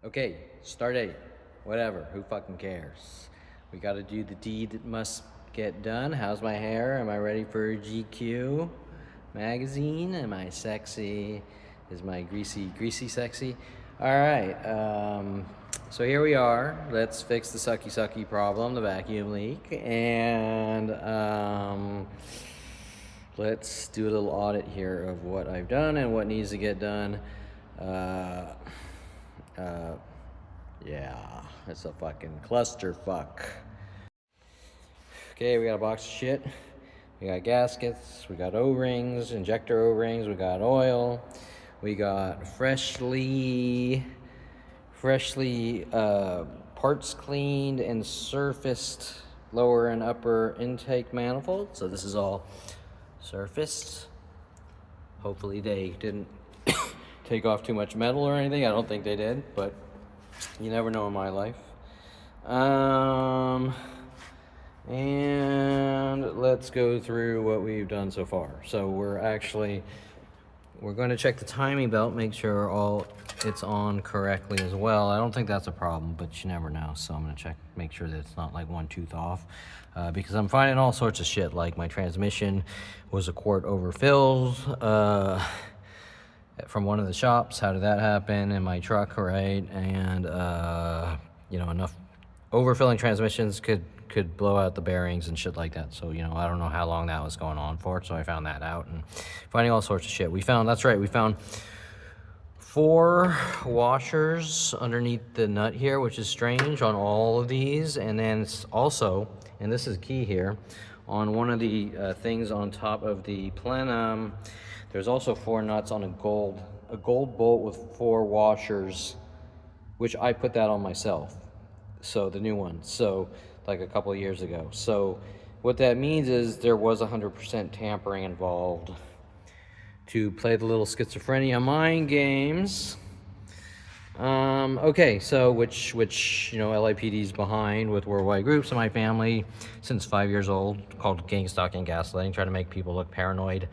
Okay, start date. Whatever, who fucking cares? We gotta do the deed that must get done. How's my hair? Am I ready for GQ magazine? Am I sexy? Is my greasy sexy? Alright, so here we are. Let's fix the sucky problem, the vacuum leak. And, let's do a little audit here of what I've done and what needs to get done. Yeah, it's a fucking clusterfuck. Okay, we got a box of shit. We got gaskets, we got O-rings, injector O-rings, we got oil, we got freshly parts cleaned and surfaced lower and upper intake manifold. So this is all surfaced. Hopefully they didn't take off too much metal or anything. I don't think they did, but you never know in my life. And let's go through what we've done so far. So we're going to check the timing belt, make sure it's on correctly as well. I don't think that's a problem, but you never know. So I'm going to check, make sure that it's not like one tooth off, because I'm finding all sorts of shit. Like my transmission was a quart overfilled from one of the shops. How did that happen in my truck, right? And enough overfilling transmissions could blow out the bearings and shit like that. So I don't know how long that was going on for, so I found that out and finding all sorts of shit. We found 4 washers underneath the nut here, which is strange on all of these. And then it's also, and this is key here, on one of the things on top of the plenum, there's also 4 nuts on a gold bolt with 4 washers, which I put that on myself. So the new one, so like a couple of years ago. So what that means is there was 100% tampering involved to play the little schizophrenia mind games. Okay, so which LAPD's behind with worldwide groups in my family since 5 years old, called gang stalking, gaslighting, trying to make people look paranoid,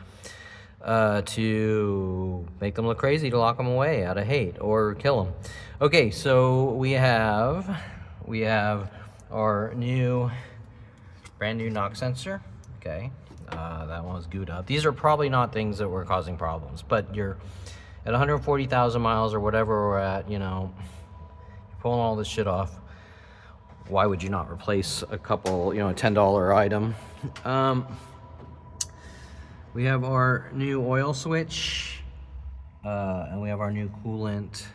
to make them look crazy, to lock them away out of hate or kill them. Okay, so we have our brand new knock sensor. Okay, that one was gooed up. These are probably not things that were causing problems, but you're at 140,000 miles or whatever we're at, you're pulling all this shit off. Why would you not replace a couple, a $10 item? We have our new oil switch, and we have our new coolant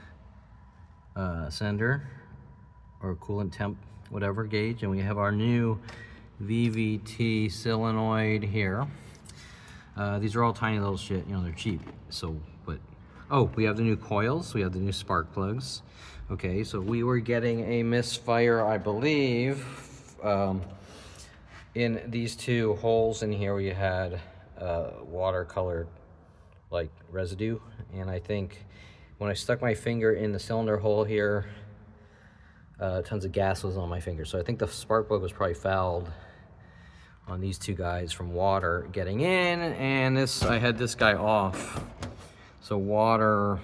sender, or coolant temp, whatever gauge, and we have our new VVT solenoid here. These are all tiny little shit, they're cheap. So, we have the new coils, we have the new spark plugs. Okay, so we were getting a misfire, I believe, in these 2 holes in here. We had watercolored like residue, and I think when I stuck my finger in the cylinder hole here, tons of gas was on my finger. So I think the spark plug was probably fouled on these 2 guys from water getting in, and I had this guy off. So water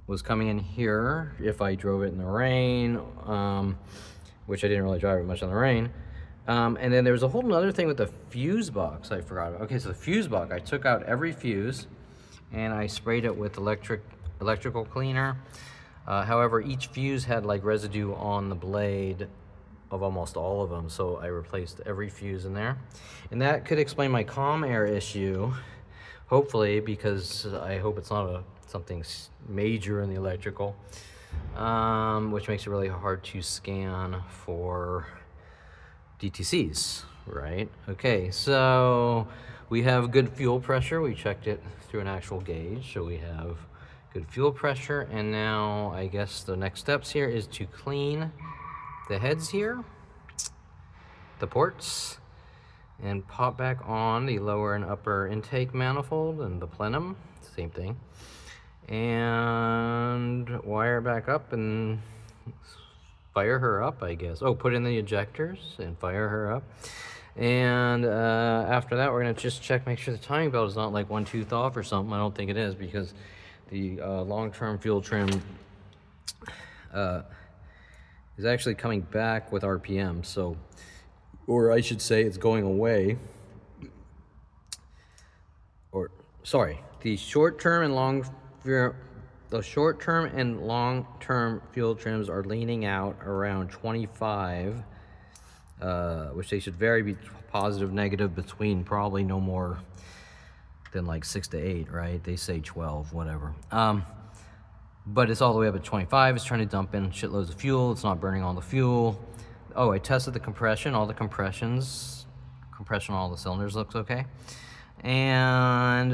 was coming in here if I drove it in the rain, which I didn't really drive it much in the rain. And then there was a whole other thing with the fuse box I forgot about. Okay, so the fuse box, I took out every fuse and I sprayed it with electrical cleaner. However, each fuse had like residue on the blade of almost all of them, so I replaced every fuse in there. And that could explain my comm air issue, hopefully, because I hope it's not something major in the electrical, which makes it really hard to scan for DTCs, right? Okay, so we have good fuel pressure. We checked it through an actual gauge, so we have good fuel pressure. And now I guess the next steps here is to clean the heads here, the ports, and pop back on the lower and upper intake manifold and the plenum, same thing, and wire back up and fire her up, I guess. Put in the ejectors and fire her up. And after that, we're gonna just check, make sure the timing belt is not like one tooth off or something. I don't think it is, because the long-term fuel trim is actually coming back with RPM. So, or I should say, it's going away. Or sorry, the short-term and long-term fuel trims are leaning out around 25, which they should vary be positive, negative between probably no more than like 6 to 8, right? They say 12, whatever. But it's all the way up at 25. It's trying to dump in shitloads of fuel. It's not burning all the fuel. Oh, I tested the compression. All the compression on all the cylinders looks okay. And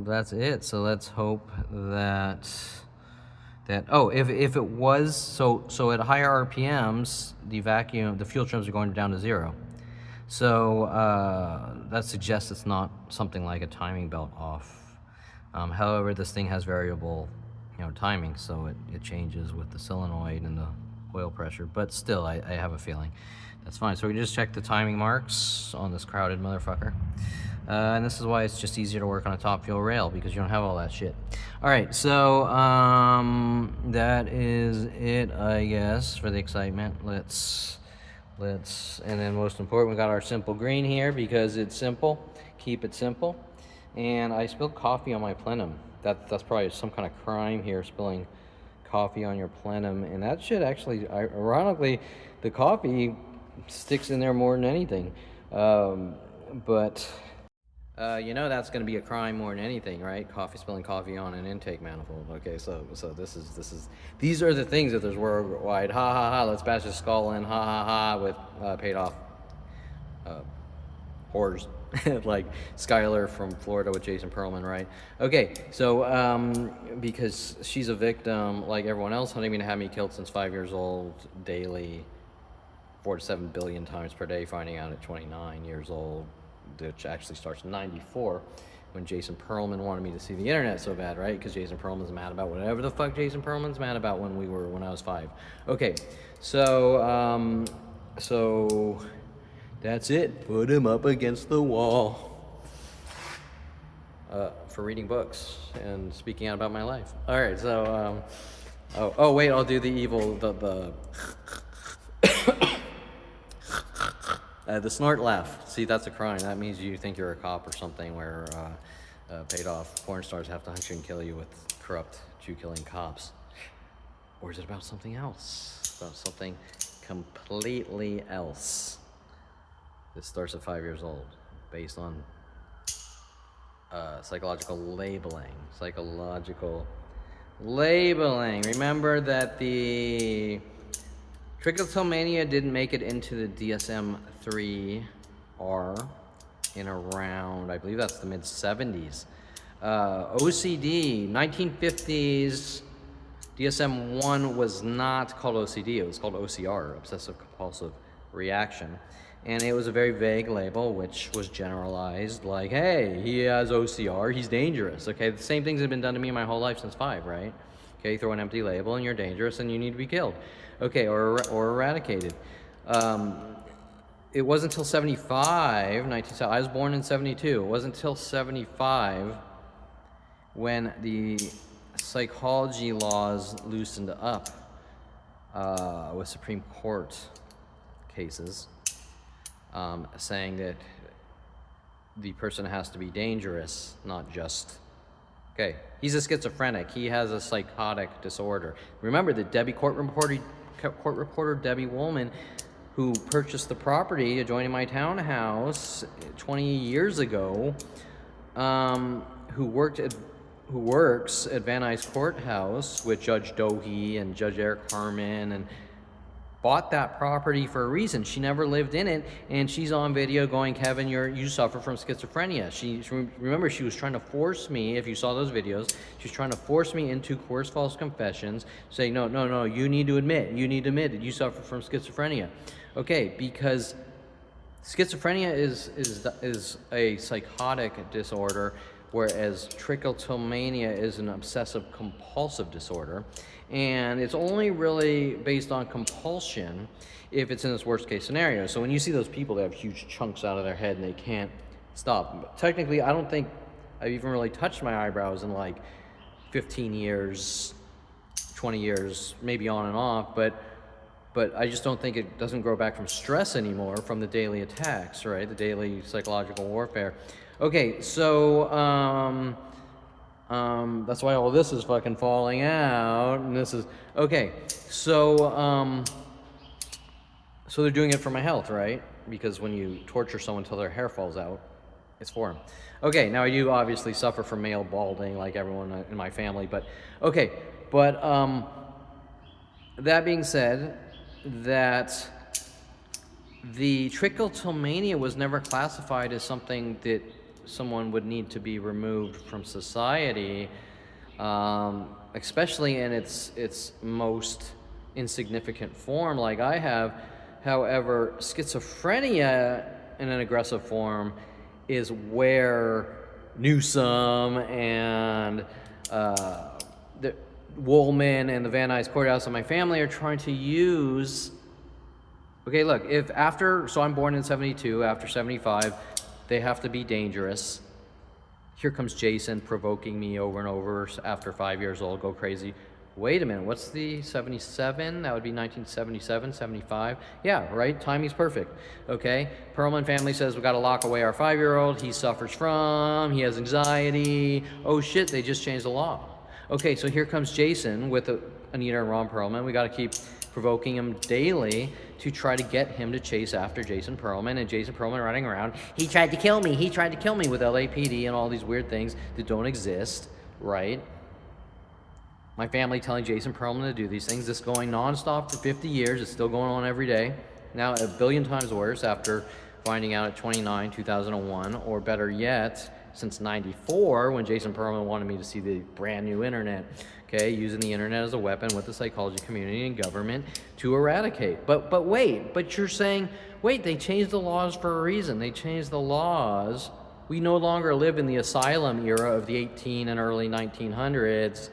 that's it. So let's hope that if it was so at higher RPMs, the fuel trims are going down to 0. So that suggests it's not something like a timing belt off. However, this thing has variable, timing, so it changes with the solenoid and the oil pressure. But still, I have a feeling that's fine. So we can just check the timing marks on this crowded motherfucker. And this is why it's just easier to work on a top fuel rail, because you don't have all that shit. All right, so that is it, I guess, for the excitement. Let's, and then most important, we got our simple green here because it's simple. Keep it simple. And I spilled coffee on my plenum. That's probably some kind of crime here, spilling coffee on your plenum. And that shit actually, ironically, the coffee sticks in there more than anything. But that's going to be a crime more than anything, right? Spilling coffee on an intake manifold. Okay, so these are the things that there's worldwide. Ha ha ha! Let's bash his skull in. Ha ha ha! With paid off whores like Skylar from Florida with Jason Perlman, right? Okay, so because she's a victim like everyone else, hunting me to have me killed since 5 years old, daily, 4 to 7 billion times per day, finding out at 29 years old. Which actually starts in 94, when Jason Perlman wanted me to see the internet so bad, right? Because Jason Perlman's mad about whatever the fuck Jason Perlman's mad about when I was 5. Okay, so that's it. Put him up against the wall. For reading books and speaking out about my life. All right, so oh wait, I'll do the evil the snort laugh. See, that's a crime. That means you think you're a cop or something, where paid off porn stars have to hunt you and kill you with corrupt Jew-killing cops. Or is it about something else? About something completely else. This starts at 5 years old, based on psychological labeling. Remember that the trichotillomania didn't make it into the DSM-3R in around, I believe that's the mid-70s. OCD, 1950s, DSM-1 was not called OCD, it was called OCR, Obsessive Compulsive Reaction. And it was a very vague label, which was generalized, like, hey, he has OCR, he's dangerous, okay? The same things have been done to me my whole life since 5, right? Okay, throw an empty label and you're dangerous and you need to be killed. Okay, or eradicated. It wasn't until 75, I was born in 72. It wasn't until 75 when the psychology laws loosened up with Supreme Court cases, saying that the person has to be dangerous, not just... Okay, he's a schizophrenic. He has a psychotic disorder. Remember that court reporter Debbie Woolman, who purchased the property adjoining my townhouse 20 years ago, who works at Van Nuys Courthouse with Judge Dohe and Judge Eric Harmon, and bought that property for a reason. She never lived in it, and she's on video going, Kevin, you suffer from schizophrenia. Remember, she was trying to force me, if you saw those videos, she was trying to force me into coerced false confessions, saying, no, you need to admit that you suffer from schizophrenia. Okay, because schizophrenia is a psychotic disorder, whereas trichotillomania is an obsessive compulsive disorder. And it's only really based on compulsion if it's in this worst case scenario. So when you see those people that have huge chunks out of their head and they can't stop. Technically, I don't think I've even really touched my eyebrows in like 15 years, 20 years, maybe on and off, but I just don't think it doesn't grow back from stress anymore, from the daily attacks, right? The daily psychological warfare. Okay, so that's why all this is fucking falling out, and this is okay. So so they're doing it for my health, right? Because when you torture someone until their hair falls out, it's for them. Okay, now I do obviously suffer from male balding like everyone in my family, but okay, but that being said, that the trichotillomania was never classified as something that someone would need to be removed from society, especially in its most insignificant form like I have. However, schizophrenia in an aggressive form is where Newsom and the Woolman and the Van Nuys Courthouse and my family are trying to use. Okay, look, if after, so I'm born in 72, after 75, they have to be dangerous. Here comes Jason provoking me over and over after 5 years old, go crazy. Wait a minute, what's the 77? That would be 1977, 75. Yeah, right, timing's perfect, okay? Perlman family says we gotta lock away our 5-year-old. He suffers from, he has anxiety. Oh shit, they just changed the law. Okay, so here comes Jason with Anita and Ron Perlman. We got to keep provoking him daily to try to get him to chase after Jason Perlman, and Jason Perlman running around. He tried to kill me with LAPD and all these weird things that don't exist, right? My family telling Jason Perlman to do these things. This going nonstop for 50 years. It's still going on every day. Now a billion times worse after finding out at 29, 2001, or better yet, since 94, when Jason Perlman wanted me to see the brand new internet, okay, using the internet as a weapon with the psychology community and government to eradicate. But wait, but you're saying, wait, they changed the laws for a reason. They changed the laws. We no longer live in the asylum era of the 18 and early 1900s.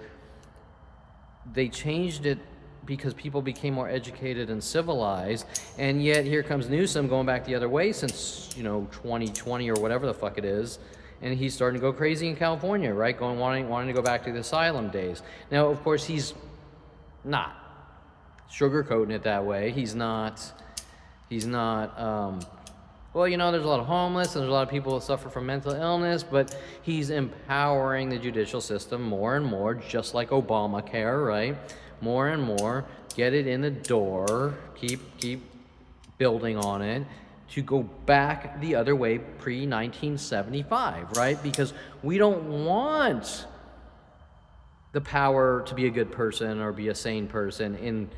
They changed it because people became more educated and civilized, and yet here comes Newsom going back the other way since, 2020 or whatever the fuck it is. And he's starting to go crazy in California, right? Wanting to go back to the asylum days. Now, of course, he's not sugarcoating it that way. He's not, there's a lot of homeless and there's a lot of people that suffer from mental illness, but he's empowering the judicial system more and more, just like Obamacare, right? More and more, get it in the door, keep building on it, to go back the other way pre-1975, right? Because we don't want the power to be a good person or be a sane person in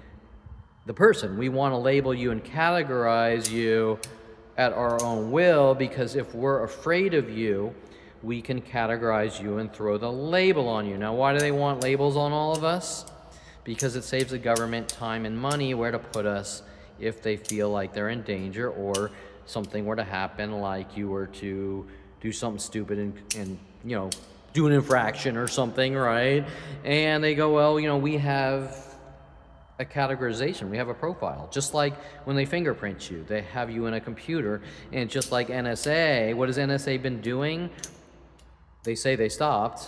the person. We want to label you and categorize you at our own will, because if we're afraid of you, we can categorize you and throw the label on you. Now, why do they want labels on all of us? Because it saves the government time and money where to put us if they feel like they're in danger or something were to happen, like you were to do something stupid and do an infraction or something, right? And they go, well, we have a categorization, we have a profile. Just like when they fingerprint you, they have you in a computer. And just like NSA, what has NSA been doing? They say they stopped,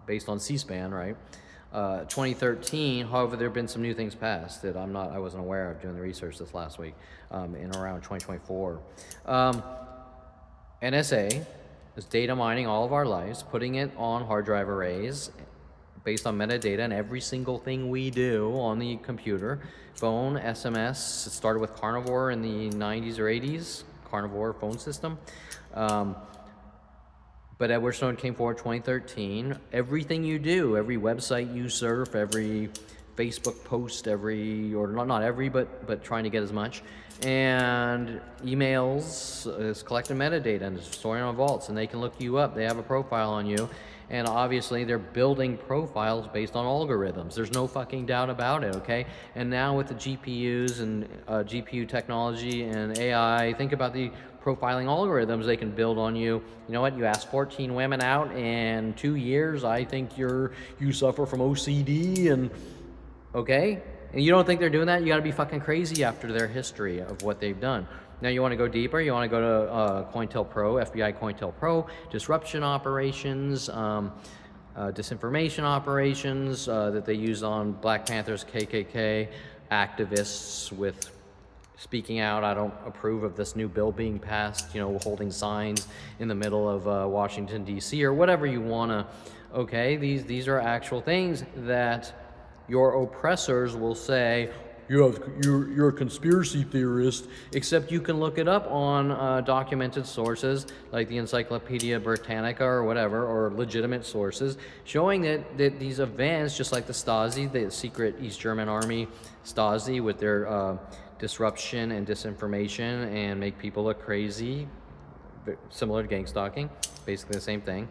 based on C-SPAN, right? 2013, however, there have been some new things passed that I wasn't aware of doing the research this last week, in around 2024. NSA is data mining all of our lives, putting it on hard drive arrays based on metadata and every single thing we do on the computer, phone, SMS. It started with Carnivore in the 90s or 80s, Carnivore phone system. But Edward Snowden came forward 2013. Everything you do, every website you surf, every Facebook post, or not every, but trying to get as much, and emails is collecting metadata and is storing on vaults, and they can look you up. They have a profile on you, and obviously they're building profiles based on algorithms. There's no fucking doubt about it, okay? And now with the GPUs and GPU technology and AI, think about the profiling algorithms they can build on you. You know what? You ask 14 women out in 2 years. I think you suffer from OCD, and okay? And you don't think they're doing that? You got to be fucking crazy after their history of what they've done. Now you want to go deeper, you want to go to COINTELPRO, FBI COINTELPRO, disruption operations, disinformation operations that they use on Black Panthers, KKK, activists with speaking out, I don't approve of this new bill being passed, holding signs in the middle of Washington, D.C., or whatever you want to, okay? These are actual things that your oppressors will say, you're a conspiracy theorist, except you can look it up on documented sources like the Encyclopedia Britannica or whatever, or legitimate sources, showing that these events, just like the Stasi, the secret East German army Stasi with their disruption and disinformation and make people look crazy, similar to gang stalking, basically the same thing,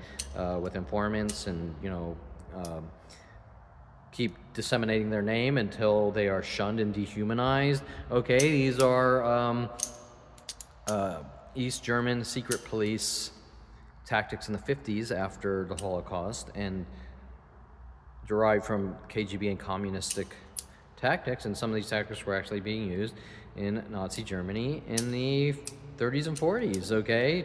with informants and, keep disseminating their name until they are shunned and dehumanized. Okay, these are East German secret police tactics in the 50s after the Holocaust, and derived from KGB and communistic tactics, and some of these tactics were actually being used in Nazi Germany in the 30s and 40s, okay,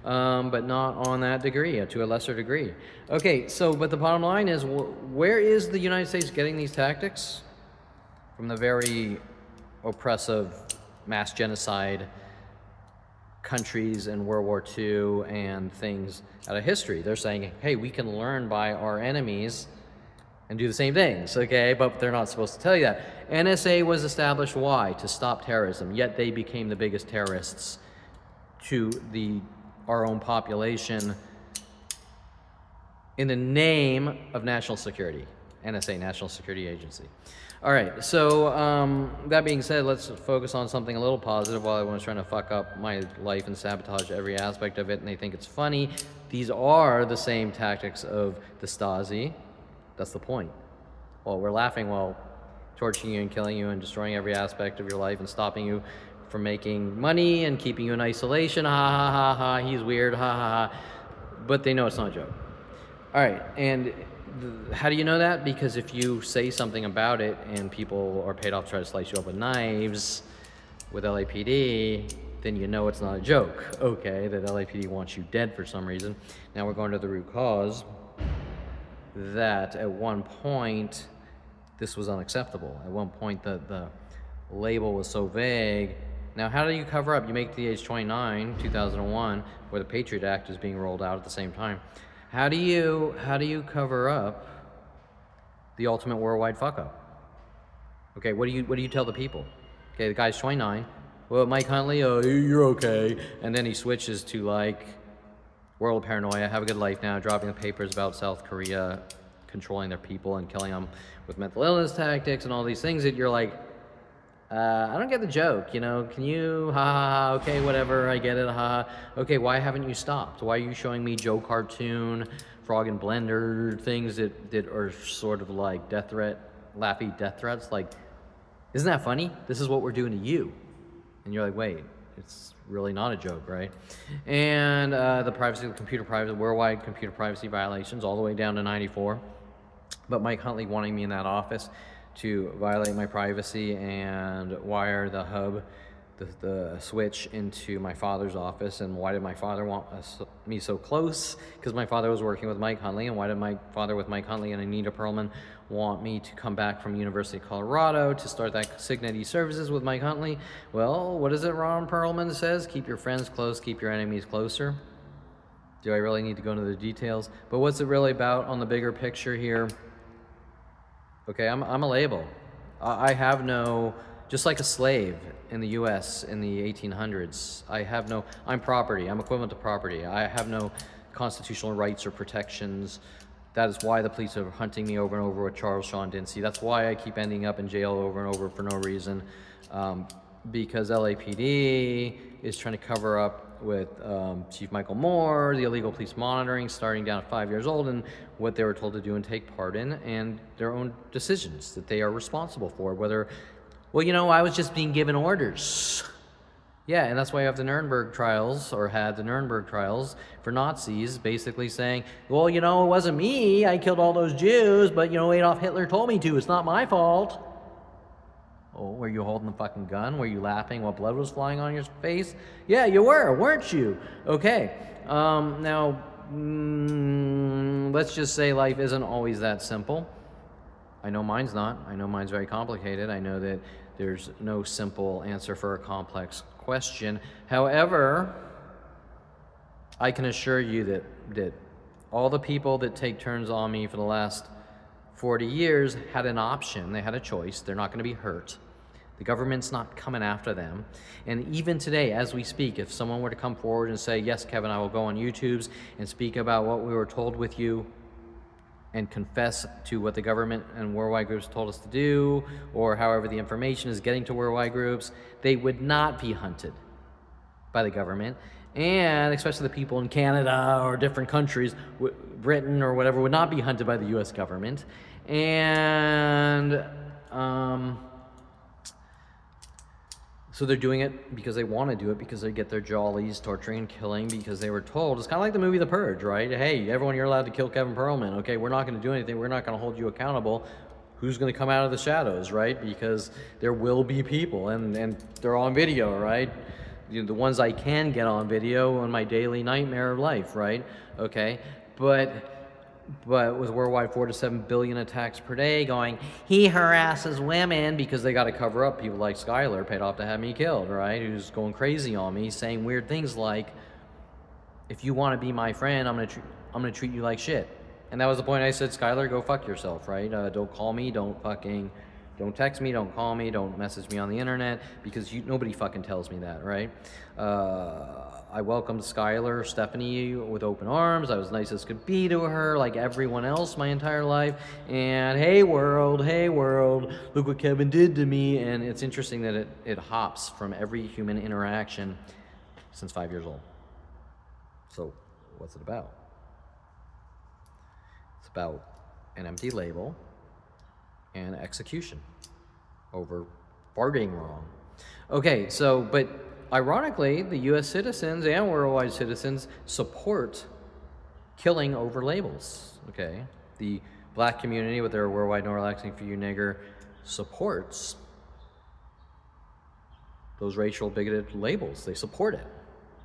but not on that degree, to a lesser degree. Okay, so, but the bottom line is, where is the United States getting these tactics? From the very oppressive mass genocide countries in World War II and things out of history. They're saying, hey, we can learn by our enemies and do the same things, okay? But they're not supposed to tell you that. NSA was established, why? To stop terrorism, yet they became the biggest terrorists to our own population in the name of national security. NSA, National Security Agency. All right, so that being said, let's focus on something a little positive while everyone's trying to fuck up my life and sabotage every aspect of it, and they think it's funny. These are the same tactics of the Stasi. That's the point. Well, we're laughing while torturing you and killing you and destroying every aspect of your life and stopping you from making money and keeping you in isolation. Ha ha ha ha, he's weird, ha ha ha. But they know it's not a joke. All right, and how do you know that? Because if you say something about it and people are paid off to try to slice you up with knives with LAPD, then you know it's not a joke, okay, that LAPD wants you dead for some reason. Now we're going to the root cause, that at one point this was unacceptable. At one point the label was so vague. Now how do you cover up? You make the age 29, 2001, where the Patriot Act is being rolled out at the same time. How do you cover up the ultimate worldwide fuck up? Okay, what do you tell the people? Okay, the guy's 29. Well, Mike Huntley, oh, you're okay. And then he switches to like world paranoia, have a good life now, dropping the papers about South Korea controlling their people and killing them with mental illness tactics and all these things that you're like, I don't get the joke, can you, ha ha ha, okay, whatever, I get it, ha ha. Okay, why haven't you stopped? Why are you showing me Joe Cartoon, Frog and Blender, things that are sort of like death threat, laughy death threats? Like, isn't that funny? This is what we're doing to you. And you're like, wait, it's really not a joke, right? And the privacy, worldwide computer privacy violations all the way down to 94. But Mike Huntley wanting me in that office to violate my privacy and wire the hub, the switch into my father's office. And why did my father want me so close? Because my father was working with Mike Huntley. And why did my father with Mike Huntley and Anita Perlman want me to come back from University of Colorado to start that Signet E-Services with Mike Huntley? Well, what is it Ron Perlman says? Keep your friends close, keep your enemies closer. Do I really need to go into the details? But what's it really about on the bigger picture here? Okay, I'm a label. I have no, just like a slave in the US in the 1800s, I'm property, I'm equivalent to property. I have no constitutional rights or protections. That is why the police are hunting me over and over with Charles Sean Dinsey. That's why I keep ending up in jail over and over for no reason. Because LAPD is trying to cover up with Chief Michael Moore, the illegal police monitoring starting down at 5 years old, and what they were told to do and take part in, and their own decisions that they are responsible for. Whether, well, I was just being given orders. Yeah, and that's why you have the Nuremberg trials, or had the Nuremberg trials for Nazis, basically saying, well, it wasn't me, I killed all those Jews, but, Adolf Hitler told me to, it's not my fault. Oh, were you holding the fucking gun? Were you laughing while blood was flying on your face? Yeah, you were, weren't you? Okay. Now, let's just say life isn't always that simple. I know mine's not. I know mine's very complicated. I know that there's no simple answer for a complex question. However, I can assure you that all the people that take turns on me for the last 40 years had an option. They had a choice. They're not going to be hurt. The government's not coming after them. And even today, as we speak, if someone were to come forward and say, yes, Kevin, I will go on YouTubes and speak about what we were told with you and confess to what the government and worldwide groups told us to do, or however the information is getting to worldwide groups, they would not be hunted by the government. And especially the people in Canada or different countries, Britain or whatever, would not be hunted by the US government. And so they're doing it because they want to do it, because they get their jollies torturing and killing, because they were told. It's kind of like the movie The Purge, right? Hey, everyone, you're allowed to kill Kevin Perlman. Okay, we're not going to do anything. We're not going to hold you accountable. Who's going to come out of the shadows, right? Because there will be people, and they're on video, right? You know, the ones I can get on video in my daily nightmare of life, right? Okay, but with worldwide 4 to 7 billion attacks per day going, he harasses women, because they got to cover up people like Skylar, paid off to have me killed, right? Who's going crazy on me, saying weird things like, if you want to be my friend, I'm gonna treat you like shit. And that was the point. I said, Skylar, go fuck yourself, right? Don't call me, don't text me, don't call me, don't message me on the internet, because nobody fucking tells me that, right? I welcomed Skylar, Stephanie, with open arms. I was nice as could be to her, like everyone else my entire life. And hey world, look what Kevin did to me. And it's interesting that it hops from every human interaction since 5 years old. So what's it about? It's about an empty label and execution over farting wrong. Okay, so, but ironically, the US citizens and worldwide citizens support killing over labels, okay? The black community with their worldwide no relaxing for you nigger supports those racial bigoted labels. They support it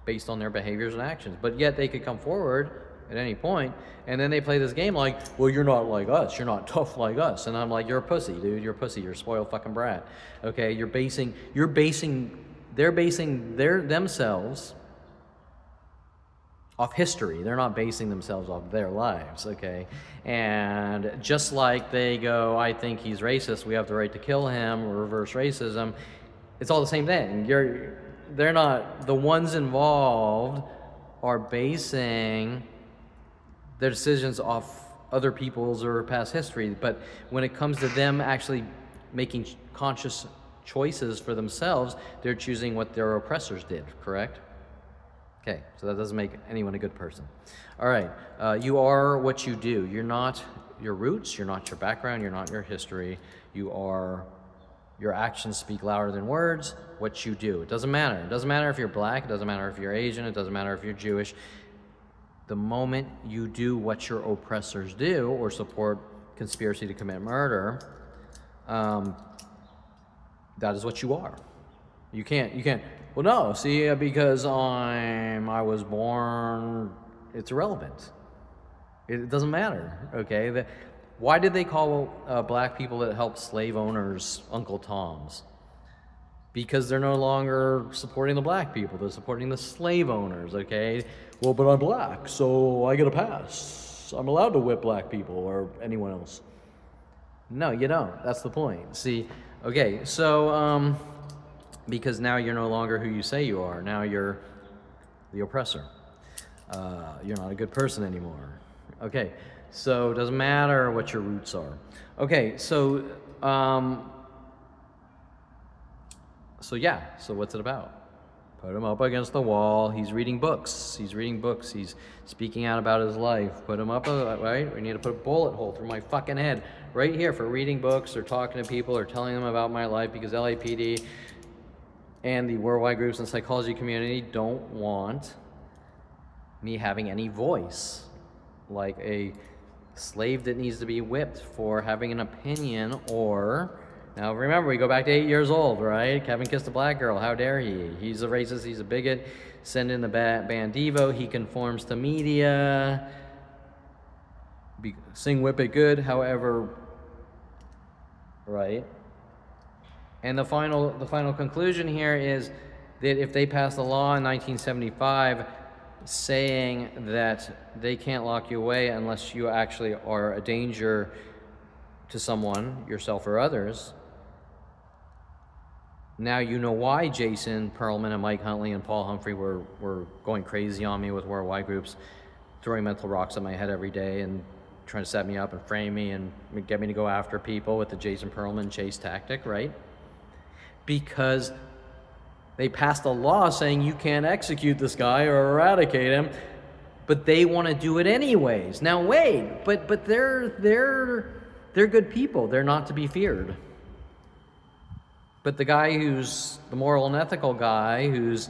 based on their behaviors and actions, but yet they could come forward at any point, and then they play this game like, well, you're not like us, you're not tough like us. And I'm like, you're a pussy, dude, you're a pussy, you're a spoiled fucking brat. Okay, they're basing themselves off history. They're not basing themselves off their lives, okay? And just like they go, I think he's racist, we have the right to kill him, or reverse racism, it's all the same thing. They're not, the ones involved are basing their decisions off other people's or past history. But when it comes to them actually making conscious choices for themselves, they're choosing what their oppressors did, correct? Okay, so that doesn't make anyone a good person. All right, you are what you do. You're not your roots, you're not your background, you're not your history. You are, your actions speak louder than words, what you do. It doesn't matter. It doesn't matter if you're black, it doesn't matter if you're Asian, it doesn't matter if you're Jewish. The moment you do what your oppressors do, or support conspiracy to commit murder, that is what you are. You can't, well, no, see, because I was born, it's irrelevant. It doesn't matter, okay? Why did they call black people that helped slave owners Uncle Toms? Because they're no longer supporting the black people, they're supporting the slave owners, okay? Well, but I'm black, so I get a pass. I'm allowed to whip black people or anyone else. No, you don't. That's the point. See, okay, so, because now you're no longer who you say you are. Now you're the oppressor. You're not a good person anymore. Okay, so it doesn't matter what your roots are. Okay, so yeah, so what's it about? Put him up against the wall. He's reading books. He's speaking out about his life. Put him up, right? We need to put a bullet hole through my fucking head right here for reading books or talking to people or telling them about my life, because LAPD and the worldwide groups and psychology community don't want me having any voice, like a slave that needs to be whipped for having an opinion or Now remember, we go back to 8 years old, right? Kevin kissed a black girl. How dare he? He's a racist. He's a bigot. Send in the band Devo. He conforms to media. Sing Whip It Good. However, right? And the final conclusion here is that if they pass the law in 1975 saying that they can't lock you away unless you actually are a danger to someone, yourself or others, now you know why Jason Perlman and Mike Huntley and Paul Humphrey were going crazy on me with worldwide groups, throwing mental rocks at my head every day and trying to set me up and frame me and get me to go after people with the Jason Perlman chase tactic, right? Because they passed a law saying you can't execute this guy or eradicate him, but they want to do it anyways. Now wait, but they're good people. They're not to be feared. But the guy who's the moral and ethical guy, who's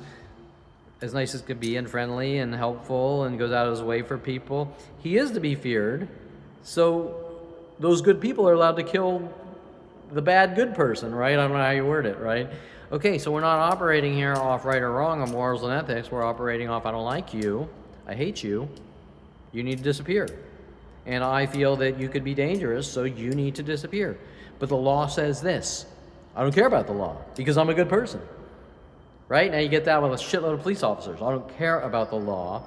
as nice as could be and friendly and helpful and goes out of his way for people, he is to be feared. So those good people are allowed to kill the bad good person, right? I don't know how you word it, right? Okay, so we're not operating here off right or wrong on morals and ethics. We're operating off I don't like you, I hate you, you need to disappear. And I feel that you could be dangerous, so you need to disappear. But the law says this. I don't care about the law because I'm a good person, right? Now you get that with a shitload of police officers. I don't care about the law.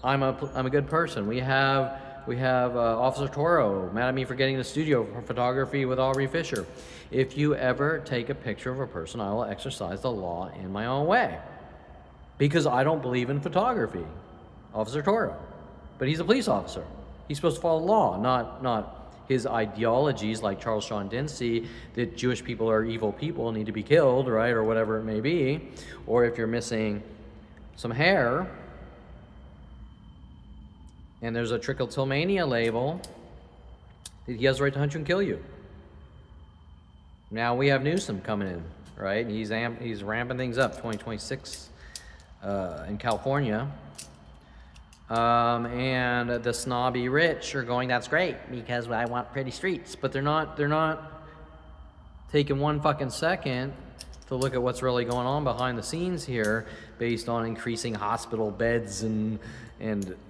I'm a good person. We have Officer Toro mad at me for getting the studio for photography with Aubrey Fisher. If you ever take a picture of a person, I will exercise the law in my own way because I don't believe in photography. Officer Toro, but he's a police officer. He's supposed to follow the law, not his ideologies like Charles Sean Dinsey, that Jewish people are evil people, need to be killed, right, or whatever it may be. Or if you're missing some hair, and there's a trichotillmania label, that he has the right to hunt you and kill you. Now we have Newsom coming in, right? He's ramping things up, 2026 in California. And the snobby rich are going, that's great because I want pretty streets, but they're not taking one fucking second to look at what's really going on behind the scenes here based on increasing hospital beds and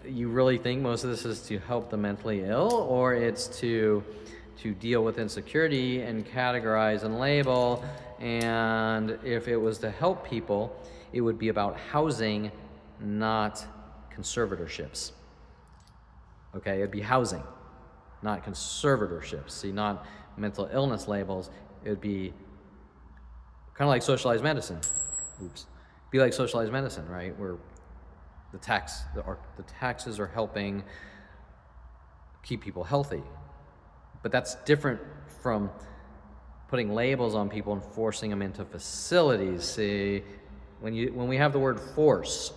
you really think most of this is to help the mentally ill, or it's to deal with insecurity and categorize and label? And if it was to help people, it would be about housing, not conservatorships. Okay, it'd be housing, not conservatorships. See, not mental illness labels. It'd be kind of like socialized medicine. Be like socialized medicine, right? Where the taxes are helping keep people healthy. But that's different from putting labels on people and forcing them into facilities. See, when we have the word force,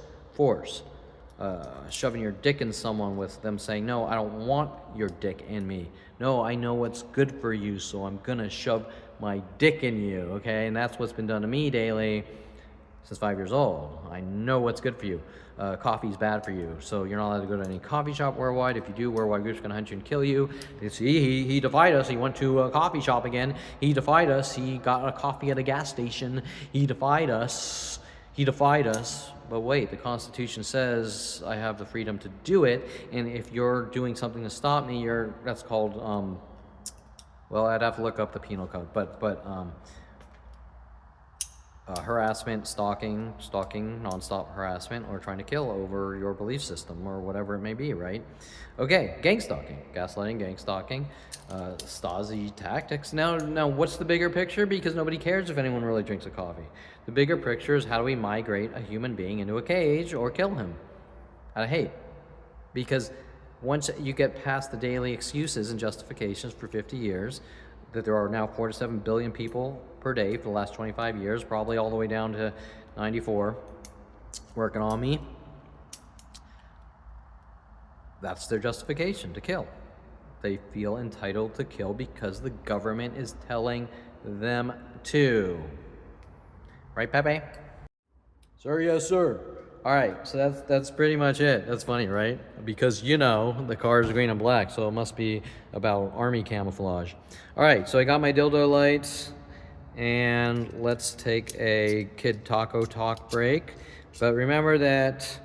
shoving your dick in someone with them saying, no, I don't want your dick in me. No, I know what's good for you, so I'm gonna shove my dick in you, okay? And that's what's been done to me daily since 5 years old. I know what's good for you. Coffee's bad for you, so you're not allowed to go to any coffee shop worldwide. If you do, worldwide group's gonna hunt you and kill you. You see, he defied us. He went to a coffee shop again. He defied us. He got a coffee at a gas station. He defied us. But wait, the Constitution says I have the freedom to do it, and if you're doing something to stop me, that's called, well, I'd have to look up the penal code, but harassment, stalking, nonstop harassment, or trying to kill over your belief system, or whatever it may be, right? Okay, gang stalking, gaslighting, gang stalking, Stasi tactics. Now, what's the bigger picture? Because nobody cares if anyone really drinks a coffee. The bigger picture is how do we migrate a human being into a cage or kill him out of hate? Because once you get past the daily excuses and justifications for 50 years, that there are now 4 to 7 billion people per day for the last 25 years, probably all the way down to 94, working on me. That's their justification, to kill. They feel entitled to kill because the government is telling them to. Right, Pepe? Sir, yes, sir. All right, so that's pretty much it. That's funny, right? Because you know the car is green and black, so it must be about army camouflage. All right, so I got my dildo lights, and let's take a Kid Taco talk break. But remember that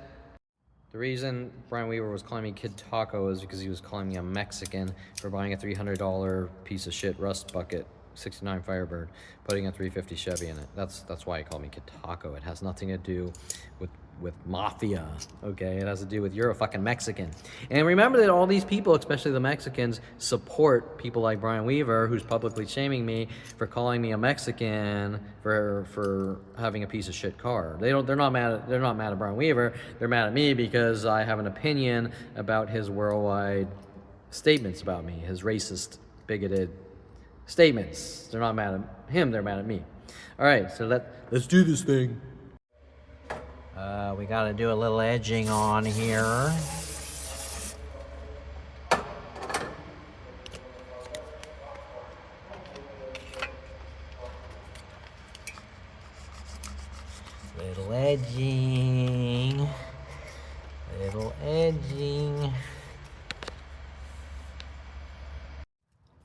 the reason Brian Weaver was calling me Kid Taco is because he was calling me a Mexican for buying a $300 piece of shit rust bucket, 69 Firebird, putting a 350 Chevy in it. That's why he called me Kid Taco. It has nothing to do with mafia, okay? It has to do with you're a fucking Mexican. And remember that all these people, especially the Mexicans, support people like Brian Weaver, who's publicly shaming me for calling me a Mexican for having a piece of shit car. They're not mad at Brian Weaver. They're mad at me because I have an opinion about his worldwide statements about me, his racist, bigoted statements. They're not mad at him, they're mad at me. All right, so let's do this thing. We gotta do a little edging on here. Little edging. Little edging.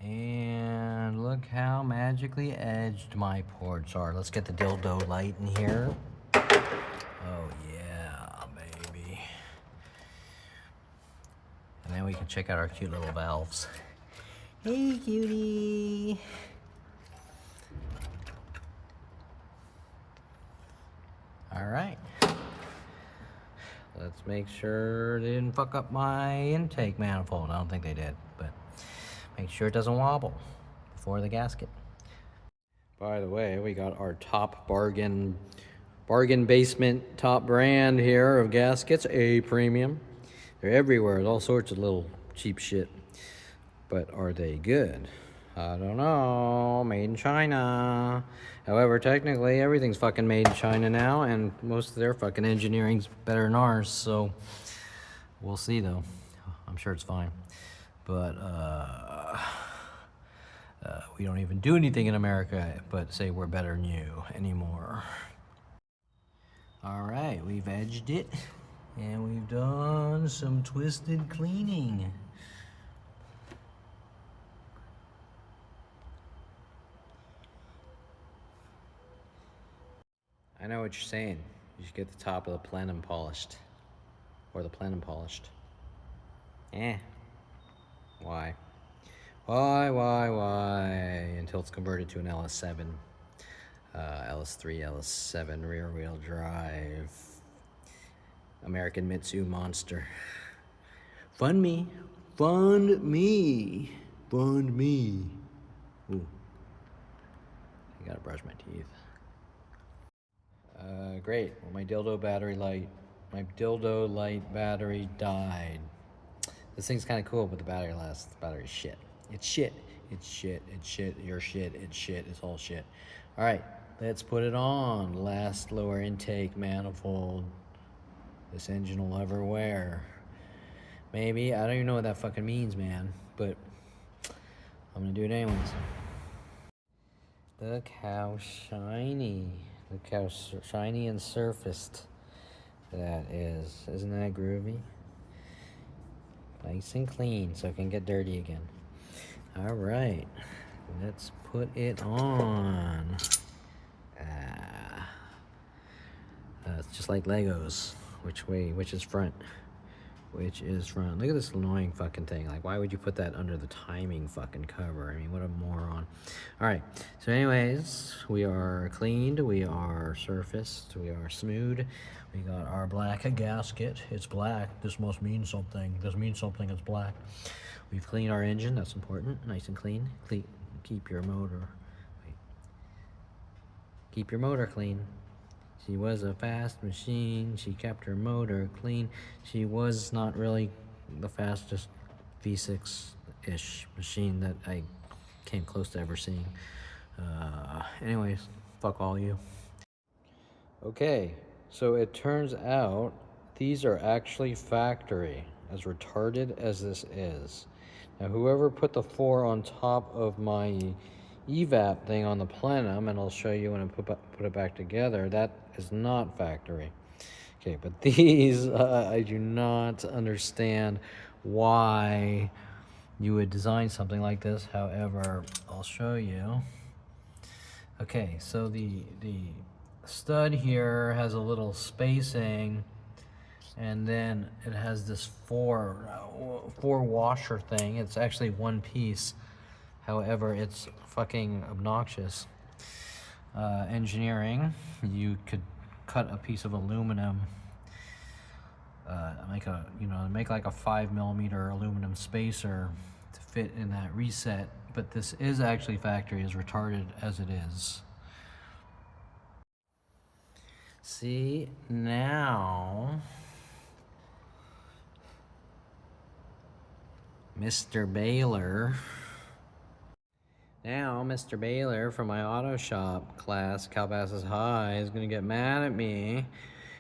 And look how magically edged my ports are. Let's get the dildo light in here. Oh yeah, baby. And then we can check out our cute little valves. Hey, cutie. All right. Let's make sure they didn't fuck up my intake manifold. I don't think they did, but make sure it doesn't wobble before the gasket. By the way, we got our top bargain basement top brand here of gaskets, A premium. They're everywhere. There's all sorts of little cheap shit. But are they good? I don't know. Made in China. However, technically everything's fucking made in China now, and most of their fucking engineering's better than ours, so we'll see though. I'm sure it's fine. But we don't even do anything in America but say we're better than you anymore. All right, we've edged it, and we've done some twisted cleaning. I know what you're saying. You should get the top of the plenum polished. Or the plenum polished. Why? Why? Until it's converted to an LS7. LS3, LS7 rear wheel drive. American Mitsu Monster. Fund me. Fund me. Fund me. Ooh. I gotta brush my teeth. Great. Well, my dildo light battery died. This thing's kind of cool, but the battery's shit. It's shit. It's shit. It's shit. You're shit. It's shit. It's all shit. All right, let's put it on. Last lower intake manifold this engine will ever wear. Maybe. I don't even know what that fucking means, man. But I'm gonna do it anyways. Look how shiny. Look how shiny and surfaced that is. Isn't that groovy? Nice and clean so it can get dirty again. All right, let's put it on. It's just like Legos. Which is front? Which is front? Look at this annoying fucking thing. Like, why would you put that under the timing fucking cover? I mean, what a moron. All right, so anyways, we are cleaned, we are surfaced, we are smooth. We got our black gasket. It's black. This must mean something. This means something. It's black. We've cleaned our engine. That's important. Nice and clean. Keep your motor. Keep your motor clean. She was a fast machine. She kept her motor clean. She was not really the fastest V6-ish machine that I came close to ever seeing. Anyways, fuck all you. Okay, so it turns out these are actually factory, as retarded as this is. Now, whoever put the 4 on top of my evap thing on the plenum, and I'll show you when I put it back together, that is not factory. Okay, but these, I do not understand why you would design something like this. However, I'll show you. Okay, so the stud here has a little spacing, and then it has this four washer thing. It's actually one piece. However, it's fucking obnoxious. Engineering, you could cut a piece of aluminum, make like a 5mm aluminum spacer to fit in that reset, but this is actually factory, as retarded as it is. See, now Mr. Baylor from my auto shop class, Calabasas High, is gonna get mad at me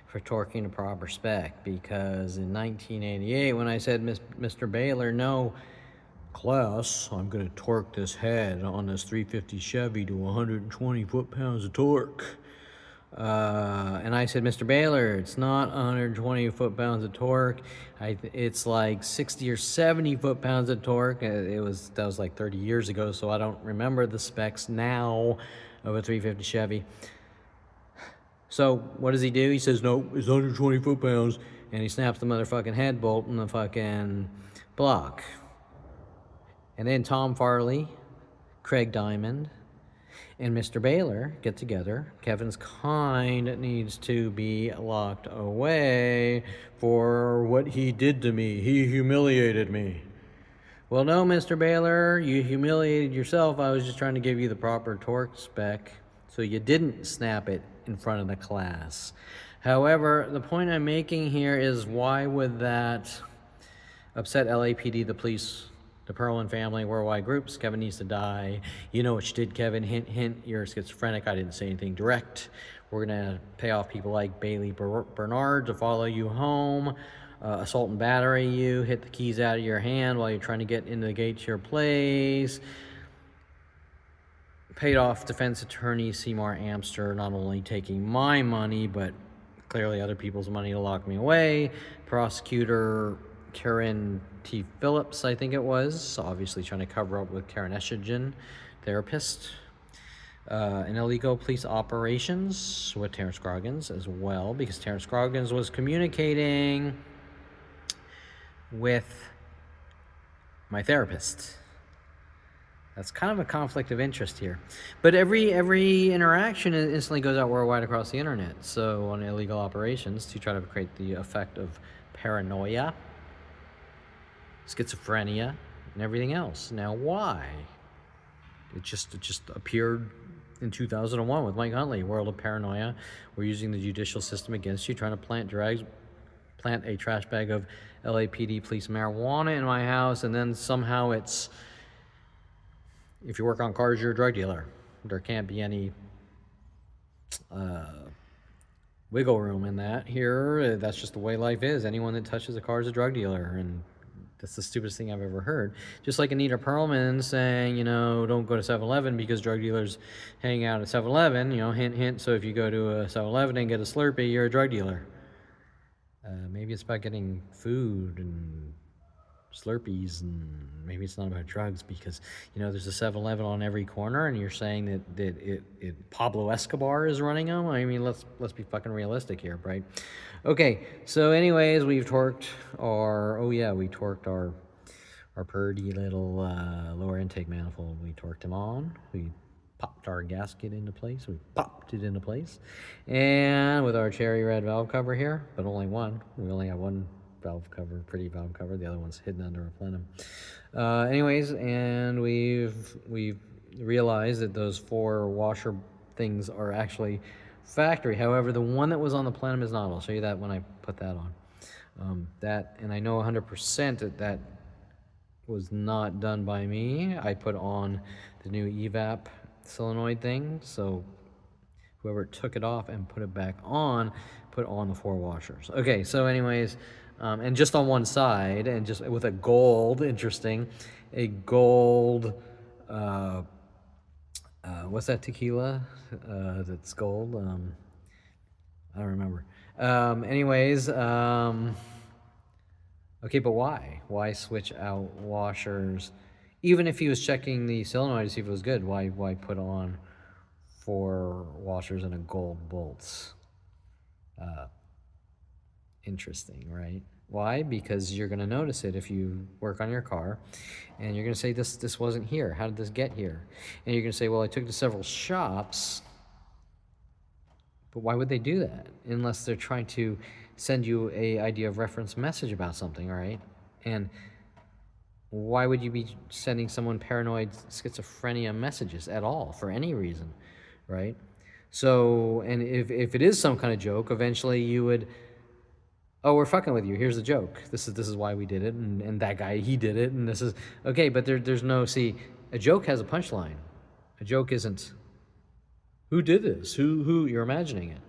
for torquing the proper spec, because in 1988, when I said, Mr. Baylor, no, class, I'm gonna torque this head on this 350 Chevy to 120 foot-pounds of torque. And I said, Mr. Baylor, it's not 120 foot-pounds of torque. It's like 60 or 70 foot-pounds of torque. That was like 30 years ago, so I don't remember the specs now of a 350 Chevy. So what does he do? He says, no, it's 120 foot-pounds, and he snaps the motherfucking head bolt in the fucking block. And then Tom Farley, Craig Diamond, and Mr. Baylor get together. Kevin's kind needs to be locked away for what he did to me. He humiliated me. Well, no, Mr. Baylor, you humiliated yourself. I was just trying to give you the proper torque spec, so you didn't snap it in front of the class. However, the point I'm making here is, why would that upset LAPD, the police, the Perlin family, worldwide groups? Kevin needs to die. You know what you did, Kevin. Hint, hint, you're schizophrenic. I didn't say anything direct. We're gonna pay off people like Bailey Bernard to follow you home, assault and battery you, hit the keys out of your hand while you're trying to get into the gate to your place. Paid off defense attorney Seymour Amster, not only taking my money, but clearly other people's money to lock me away. Prosecutor Karen T. Phillips, I think it was, obviously trying to cover up with Karen Estrogen, therapist. And illegal police operations with Terrence Scroggins as well, because Terrence Scroggins was communicating with my therapist. That's kind of a conflict of interest here. But every interaction instantly goes out worldwide across the internet. So on illegal operations, to try to create the effect of paranoia, schizophrenia, and everything else. Now, why? It just appeared in 2001 with Mike Huntley, World of Paranoia. We're using the judicial system against you, trying to plant a trash bag of LAPD police marijuana in my house, and then somehow it's, if you work on cars, you're a drug dealer. There can't be any wiggle room in that here. That's just the way life is. Anyone that touches a car is a drug dealer, and that's the stupidest thing I've ever heard. Just like Anita Perlman saying, don't go to 7-Eleven because drug dealers hang out at 7-Eleven, hint, hint. So if you go to a 7-Eleven and get a Slurpee, you're a drug dealer. Maybe it's about getting food and Slurpees, and maybe it's not about drugs, because there's a 7-Eleven on every corner, and you're saying that Pablo Escobar is running them. I mean, let's be fucking realistic here, right? Okay, so anyways, we've torqued our purdy little lower intake manifold. We torqued him on. We popped our gasket into place. We popped it into place, and with our cherry red valve cover here, but only one. We only have one valve cover, pretty valve cover. The other one's hidden under a plenum. Anyways, and we've realized that those 4 washer things are actually factory. However, the one that was on the plenum is not. I'll show you that when I put that on. And I know 100% that was not done by me. I put on the new evap solenoid thing, so whoever took it off and put it back on, put on the 4 washers. Okay, so anyways, and just on one side, and just with a gold, what's that tequila that's gold? I don't remember. Anyways, okay, but why? Why switch out washers? Even if he was checking the solenoid to see if it was good, why put on 4 washers and a gold bolts? Interesting, right? Why? Because you're going to notice it if you work on your car, and you're going to say, this wasn't here. How did this get here? And you're going to say, well, I took it to several shops. But why would they do that? Unless they're trying to send you a idea of reference message about something, right? And why would you be sending someone paranoid schizophrenia messages at all for any reason, right? So, and if it is some kind of joke, eventually you would, oh, we're fucking with you. Here's the joke. This is why we did it, and that guy, he did it, and this is okay. But there's no, see, a joke has a punchline. A joke isn't, who did this? Who? You're imagining it.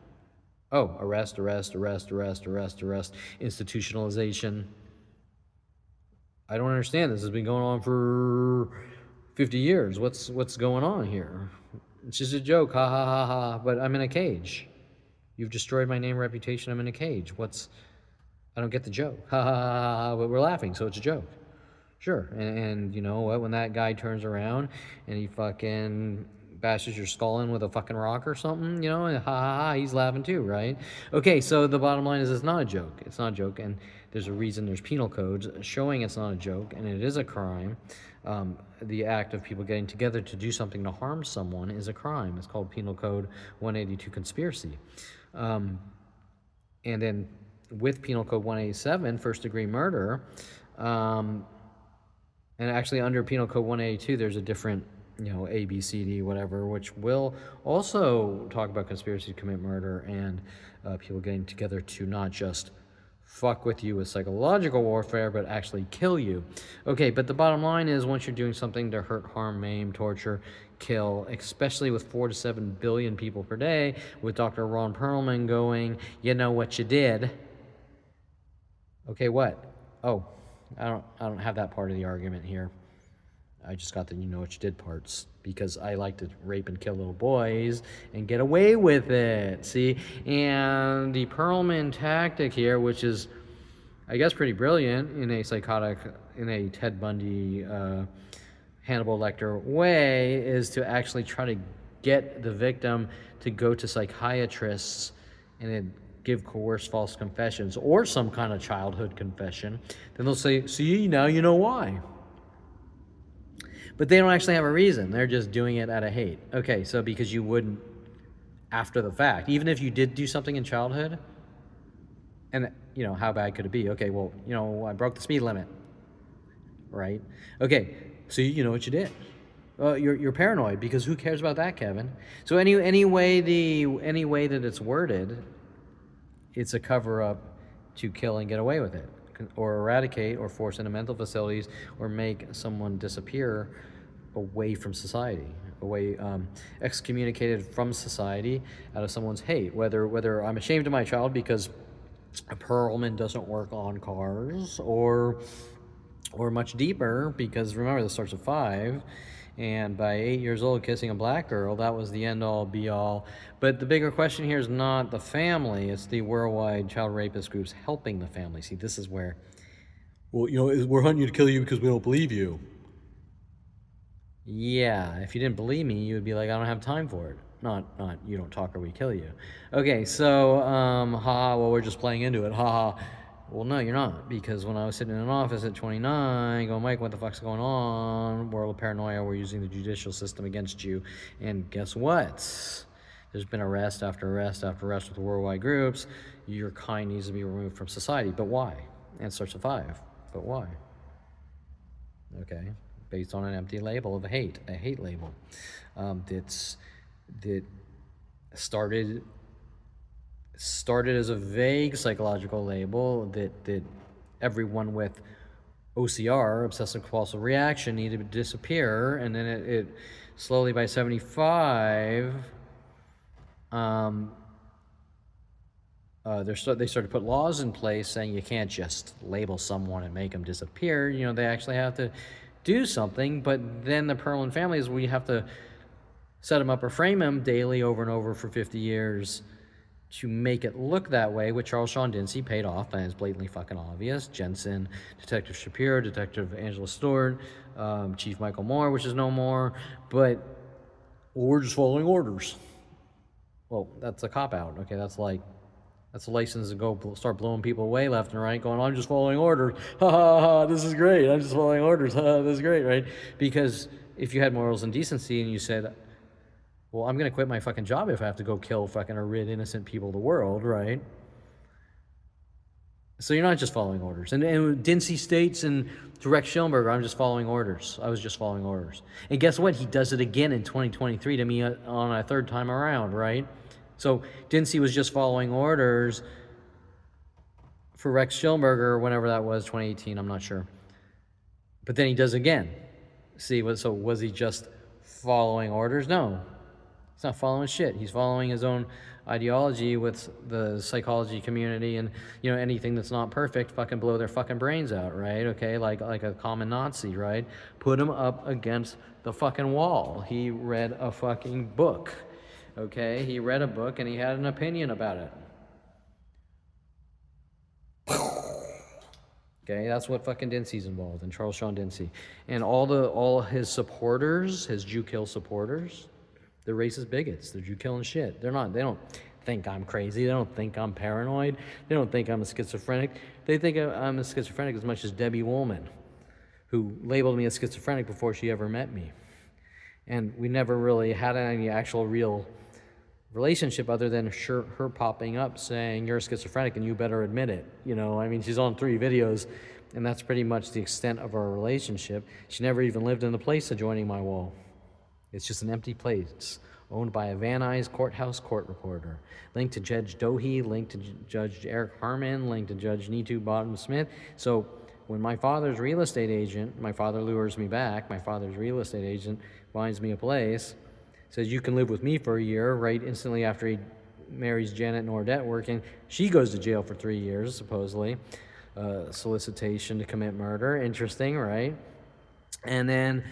Oh, arrest, institutionalization. I don't understand. This has been going on for 50 years. What's going on here? It's just a joke. Ha ha ha ha. But I'm in a cage. You've destroyed my name and reputation. I'm in a cage. I don't get the joke. Ha ha ha ha. But we're laughing, so it's a joke. Sure. And you know what? When that guy turns around and he fucking bashes your skull in with a fucking rock or something, you know, and ha ha ha, he's laughing too, right? Okay, so the bottom line is it's not a joke. It's not a joke, and there's a reason. There's penal codes showing it's not a joke, and it is a crime. The act of people getting together to do something to harm someone is a crime. It's called Penal Code 182 conspiracy. And then with Penal Code 187, first-degree murder, and actually under Penal Code 182, there's a different, you know, A, B, C, D, whatever, which will also talk about conspiracy to commit murder and people getting together to not just fuck with you with psychological warfare, but actually kill you. Okay, but the bottom line is once you're doing something to hurt, harm, maim, torture, kill, especially with 4 to 7 billion people per day, with Dr. Ron Perlman going, you know what you did. Okay, what? Oh, I don't have that part of the argument here. I just got the you know what you did parts because I like to rape and kill little boys and get away with it. See? And the Perlman tactic here, which is, I guess, pretty brilliant in a psychotic, in a Ted Bundy, Hannibal Lecter way, is to actually try to get the victim to go to psychiatrists and then give coerced false confessions or some kind of childhood confession. Then they'll say, see, now you know why. But they don't actually have a reason. They're just doing it out of hate. Okay, so because you wouldn't after the fact. Even if you did do something in childhood, and, you know, how bad could it be? Okay, well, you know, I broke the speed limit, right? Okay, so you know what you did. You're paranoid because who cares about that, Kevin? So any way that it's worded, it's a cover-up to kill and get away with it, or eradicate, or force into mental facilities, or make someone disappear away from society, away, excommunicated from society out of someone's hate. Whether I'm ashamed of my child because a Perlman doesn't work on cars, or much deeper, because remember this starts at 5, and by 8 years old kissing a black girl, that was the end-all be-all. But the bigger question here is not the family, it's the worldwide child rapist groups helping the family. See, this is where, well, you know, we're hunting you to kill you because we don't believe you. Yeah, if you didn't believe me, you would be like, I don't have time for it. Not you don't talk or we kill you. Okay, so, well, we're just playing into it, haha. Well, no, you're not, because when I was sitting in an office at 29, going, Mike, what the fuck's going on? World of paranoia, we're using the judicial system against you. And guess what? There's been arrest after arrest after arrest with worldwide groups. Your kind needs to be removed from society. But why? And it starts at 5. But why? Okay, based on an empty label of a hate label. That started as a vague psychological label that everyone with OCR, obsessive compulsive reaction, needed to disappear, and then it slowly by 75, they started to put laws in place saying you can't just label someone and make them disappear. You know, they actually have to do something. But then the Perlman family is where you have to set them up or frame them daily over and over for 50 years to make it look that way, with Charles Sean Dinsey paid off, and it's blatantly fucking obvious. Jensen, Detective Shapiro, Detective Angela Stewart, Chief Michael Moore, which is no more, but we're just following orders. Well, that's a cop-out, okay? That's a license to go start blowing people away left and right, going, I'm just following orders. Ha ha ha, this is great. I'm just following orders. Ha, this is great, right? Because if you had morals and decency and you said, well, I'm going to quit my fucking job if I have to go kill fucking or rid innocent people of the world, right? So you're not just following orders. And Dinsey states and to Rex Schillenberger, I'm just following orders. I was just following orders. And guess what? He does it again in 2023 to me on a third time around, right? So Dinsey was just following orders for Rex Schillenberger, whenever that was, 2018, I'm not sure. But then he does again. See, so was he just following orders? No. He's not following shit. He's following his own ideology with the psychology community, and anything that's not perfect, fucking blow their fucking brains out, right? Okay, like a common Nazi, right? Put him up against the fucking wall. He read a fucking book. Okay, he read a book and he had an opinion about it. Okay, that's what fucking Dinsey's involved in, Charles Sean Dinsey. And all his supporters, his Jew kill supporters, they're racist bigots. They're Jew killing shit. They don't think I'm crazy. They don't think I'm paranoid. They don't think I'm a schizophrenic. They think I'm a schizophrenic as much as Debbie Woolman, who labeled me a schizophrenic before she ever met me. And we never really had any actual real relationship other than her popping up saying, you're a schizophrenic and you better admit it. She's on 3 videos, and that's pretty much the extent of our relationship. She never even lived in the place adjoining my wall. It's just an empty place owned by a Van Nuys courthouse court reporter, linked to Judge Dohey, linked to Judge Eric Harmon, linked to Judge Neetu Bottom Smith. So when my father's real estate agent, my father lures me back, my father's real estate agent finds me a place, says you can live with me for a year, right instantly after he marries Janet Nordette working. She goes to jail for 3 years, supposedly. Solicitation to commit murder. Interesting, right? And then,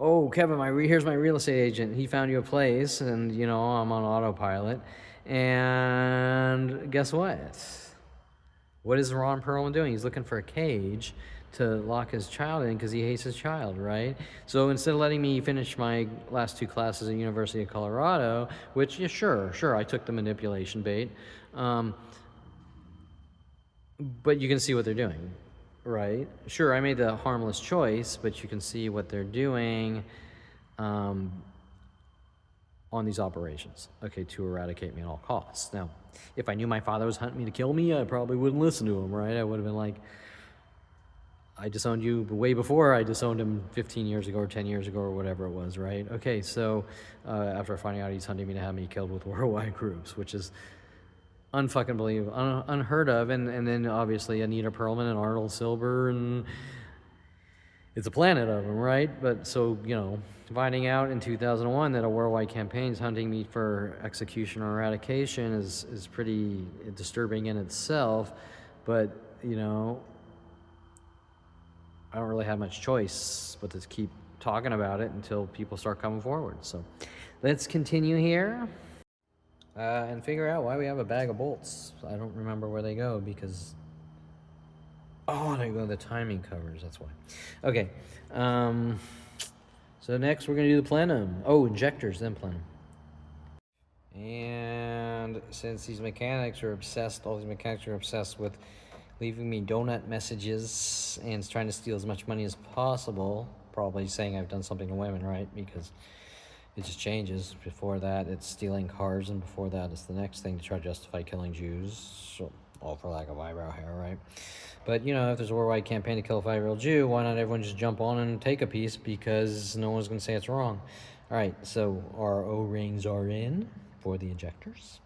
oh, Kevin, here's my real estate agent. He found you a place, and, I'm on autopilot. And guess what? What is Ron Perlman doing? He's looking for a cage to lock his child in because he hates his child, right? So instead of letting me finish my last 2 classes at University of Colorado, which, yeah, sure, I took the manipulation bait, but you can see what they're doing, right? Sure, I made the harmless choice, but you can see what they're doing on these operations, okay, to eradicate me at all costs. Now, if I knew my father was hunting me to kill me, I probably wouldn't listen to him, right? I would have been like, I disowned you way before I disowned him 15 years ago or 10 years ago or whatever it was, right? Okay, so after finding out he's hunting me to have me killed with worldwide groups, which is unfucking believable, unheard of, and then obviously Anita Perlman and Arnold Silber, and it's a planet of them, right? But so, finding out in 2001 that a worldwide campaign is hunting me for execution or eradication is pretty disturbing in itself, but, I don't really have much choice but to keep talking about it until people start coming forward. So let's continue here and figure out why we have a bag of bolts. I don't remember where they go because... Oh, they go the timing covers, that's why. Okay. So next we're going to do the plenum. Oh, injectors, then plenum. And since all these mechanics are obsessed with leaving me donut messages and trying to steal as much money as possible, probably saying I've done something to women, right? Because it just changes. Before that, it's stealing cars, and before that, it's the next thing to try to justify killing Jews. So, all for lack of eyebrow hair, right? But, if there's a worldwide campaign to kill a 5-year-old Jew, why not everyone just jump on and take a piece, because no one's going to say it's wrong. All right, so our O-rings are in for the injectors.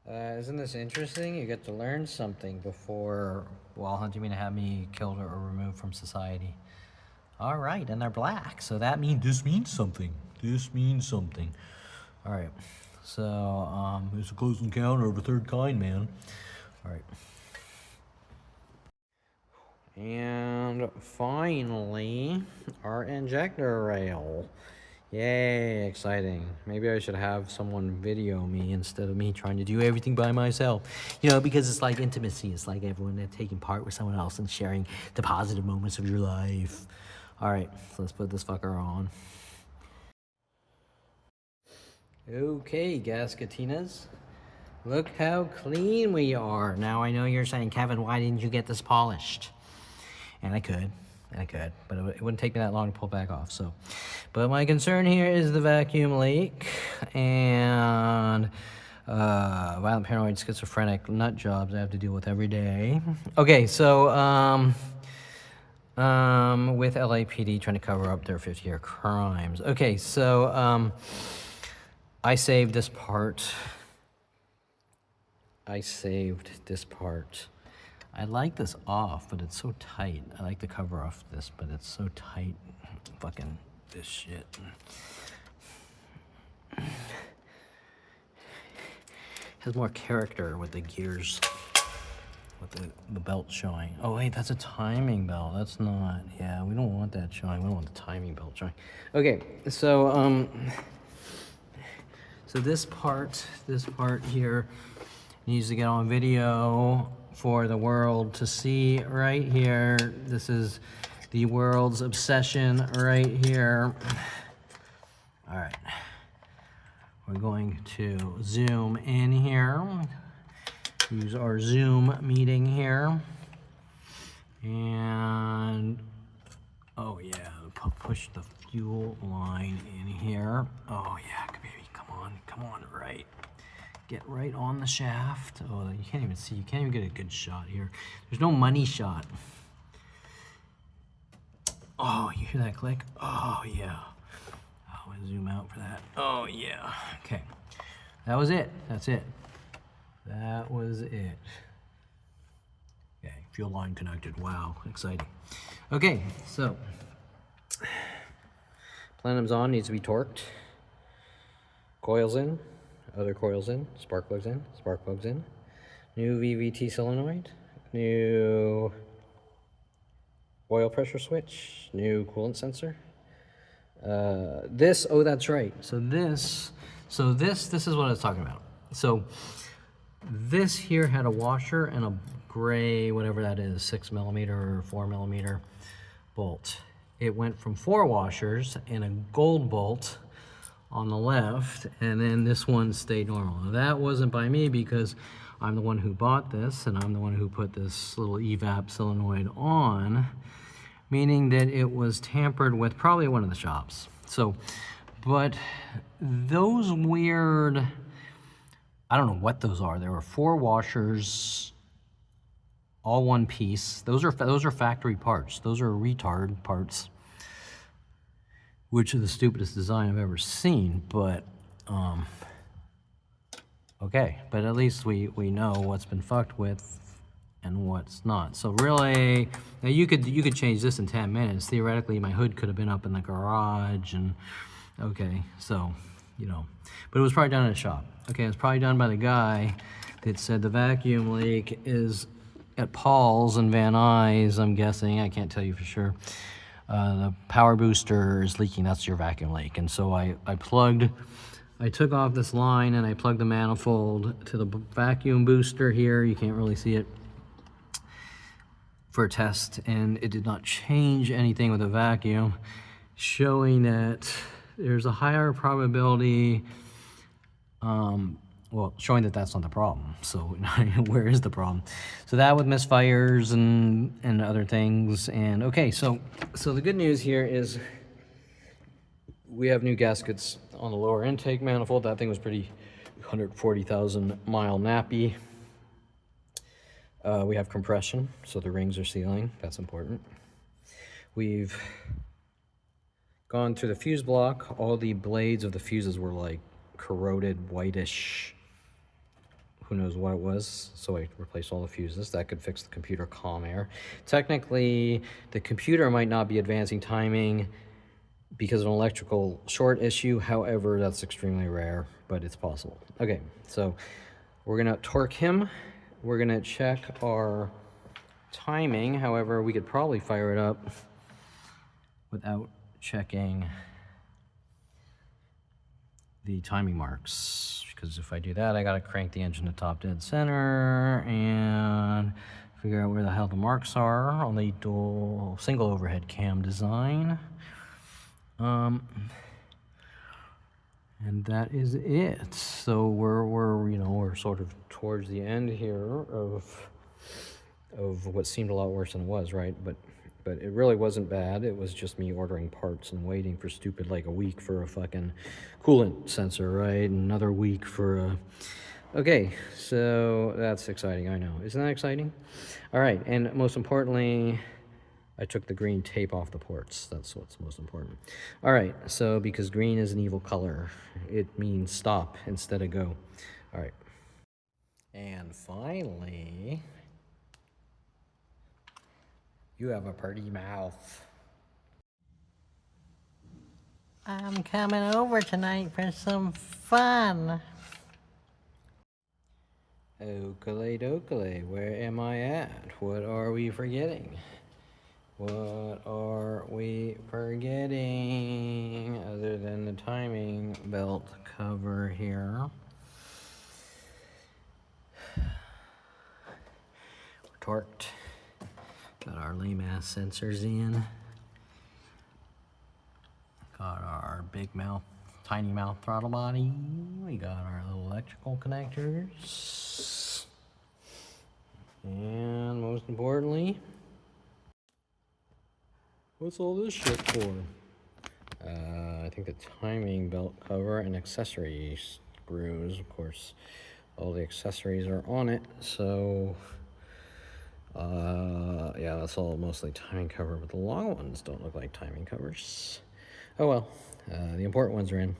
Isn't this interesting? You get to learn something while hunting me to have me killed or removed from society. All right, and they're black, so this means something. All right, so it's a close encounter of a third kind, man. All right. And finally, our injector rail. Yay, exciting. Maybe I should have someone video me instead of me trying to do everything by myself. You know, because it's like intimacy. It's like everyone taking part with someone else and sharing the positive moments of your life. All right, so let's put this fucker on. Okay, Gascatinas. Look how clean we are. Now I know you're saying, Kevin, why didn't you get this polished? And I could, but it wouldn't take me that long to pull back off. So, but my concern here is the vacuum leak and violent, paranoid, schizophrenic nut jobs I have to deal with every day. Okay, so with LAPD trying to cover up their 50-year crimes. Okay, so I saved this part. I like this off, but it's so tight. I like the cover off this, but it's so tight. Fucking this shit. Has more character with the gears, with the belt showing. Oh wait, that's a timing belt. That's not, yeah, we don't want that showing. We don't want the timing belt showing. Okay, so so this part here needs to get on video for the world to see right here. This is the world's obsession right here. All right, we're going to zoom in here, use our Zoom meeting here, and oh yeah, push the fuel line in here. Oh yeah, baby, come on, right. Get right on the shaft. Oh, you can't even see. You can't even get a good shot here. There's no money shot. Oh, you hear that click? Oh, yeah. I'm gonna zoom out for that. Oh, yeah. Okay. That was it. That's it. That was it. Okay, fuel line connected. Wow, exciting. Okay, so plenum's on, needs to be torqued. Coils in. Other coils in, spark plugs in, new VVT solenoid, new oil pressure switch, new coolant sensor. Oh, that's right. So this is what I was talking about. So this here had a washer and a gray, whatever that is, 6mm or 4mm bolt. It went from 4 washers and a gold bolt on the left, and then this one stayed normal. Now, that wasn't by me because I'm the one who bought this, and I'm the one who put this little evap solenoid on, meaning that it was tampered with probably at one of the shops. So, but those weird, I don't know what those are. There were 4 washers, all one piece. Those are factory parts. Those are retard parts, which is the stupidest design I've ever seen, but okay. But at least we know what's been fucked with and what's not. So really, now you could change this in 10 minutes. Theoretically, my hood could have been up in the garage, and okay, so you know, but it was probably done in a shop. Okay, it's probably done by the guy that said the vacuum leak is at Paul's in Van Nuys, I'm guessing. I can't tell you for sure. The power booster is leaking, that's your vacuum leak. And so I took off this line and I plugged the manifold to the vacuum booster here. You can't really see it for a test, and it did not change anything with the vacuum, showing that there's a higher probability, well, showing that that's not the problem. So where is the problem? So that with misfires and other things. And okay, so the good news here is we have new gaskets on the lower intake manifold. That thing was pretty 140,000 mile nappy. We have compression, so the rings are sealing. That's important. We've gone through the fuse block. All the blades of the fuses were like corroded, whitish, who knows what it was. So I replaced all the fuses. That could fix the computer calm air. Technically, the computer might not be advancing timing because of an electrical short issue. However, that's extremely rare, but it's possible. Okay, so we're gonna torque him. We're gonna check our timing. However, we could probably fire it up without checking the timing marks, because if I do that, I gotta crank the engine to top dead center and figure out where the hell the marks are on the dual single overhead cam design. And that is it. So we're sort of towards the end here of what seemed a lot worse than it was, right? But it really wasn't bad. It was just me ordering parts and waiting for stupid like a week for a fucking coolant sensor, right? Another week for a... Okay, so that's exciting, I know. Isn't that exciting? All right, and most importantly, I took the green tape off the ports. That's what's most important. All right, so because green is an evil color, it means stop instead of go. All right. And finally, you have a pretty mouth. I'm coming over tonight for some fun. Okale dokale, where am I at? What are we forgetting? What are we forgetting other than the timing belt cover here? We're torqued. Got our lame ass sensors in. Got our big mouth, tiny mouth throttle body. We got our little electrical connectors. And most importantly, what's all this shit for? I think the timing belt cover and accessory screws. Of course, all the accessories are on it. So, yeah, that's all mostly timing cover, but the long ones don't look like timing covers. Oh well, the important ones are in.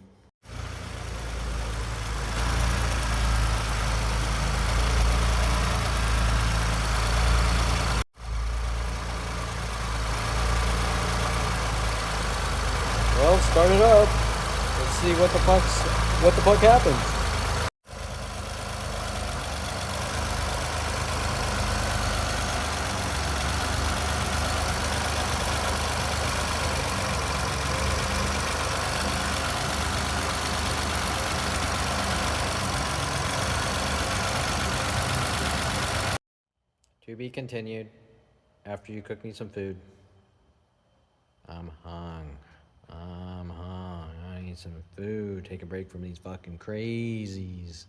Well, start it up. Let's see what the fuck happens. To be continued after you cook me some food. I'm hung. I need some food. Take a break from these fucking crazies.